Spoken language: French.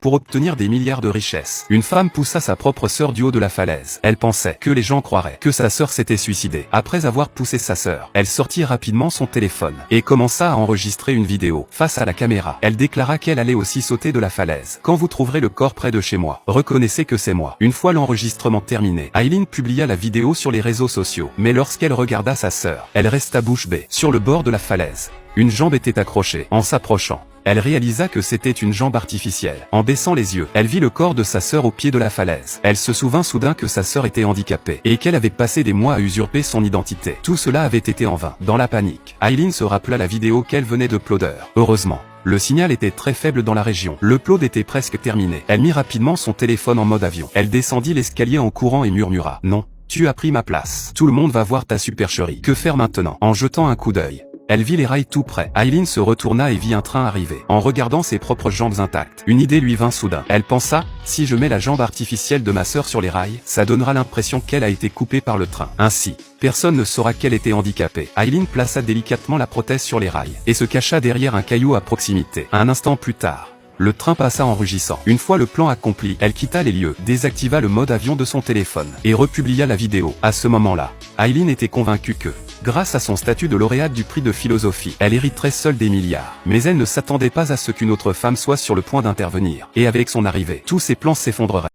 Pour obtenir des milliards de richesses, une femme poussa sa propre sœur du haut de la falaise. Elle pensait que les gens croiraient que sa sœur s'était suicidée. Après avoir poussé sa sœur, elle sortit rapidement son téléphone et commença à enregistrer une vidéo. Face à la caméra, elle déclara qu'elle allait aussi sauter de la falaise. Quand vous trouverez le corps près de chez moi, reconnaissez que c'est moi. Une fois l'enregistrement terminé, Aileen publia la vidéo sur les réseaux sociaux. Mais lorsqu'elle regarda sa sœur, elle resta bouche bée. Sur le bord de la falaise, une jambe était accrochée. En s'approchant, elle réalisa que c'était une jambe artificielle. En baissant les yeux, elle vit le corps de sa sœur au pied de la falaise. Elle se souvint soudain que sa sœur était handicapée et qu'elle avait passé des mois à usurper son identité. Tout cela avait été en vain. Dans la panique, Aileen se rappela la vidéo qu'elle venait d'uploader. Heureusement, le signal était très faible dans la région. L'upload était presque terminé. Elle mit rapidement son téléphone en mode avion. Elle descendit l'escalier en courant et murmura: non, tu as pris ma place. Tout le monde va voir ta supercherie. Que faire maintenant? En jetant un coup d'œil, elle vit les rails tout près. Aileen se retourna et vit un train arriver. En regardant ses propres jambes intactes, une idée lui vint soudain. Elle pensa: si je mets la jambe artificielle de ma sœur sur les rails, ça donnera l'impression qu'elle a été coupée par le train. Ainsi, personne ne saura qu'elle était handicapée. Aileen plaça délicatement la prothèse sur les rails et se cacha derrière un caillou à proximité. Un instant plus tard, le train passa en rugissant. Une fois le plan accompli, elle quitta les lieux, désactiva le mode avion de son téléphone et republia la vidéo. À ce moment-là, Aileen était convaincue que, grâce à son statut de lauréate du prix de philosophie, elle hériterait seule des milliards. Mais elle ne s'attendait pas à ce qu'une autre femme soit sur le point d'intervenir. Et avec son arrivée, tous ses plans s'effondreraient.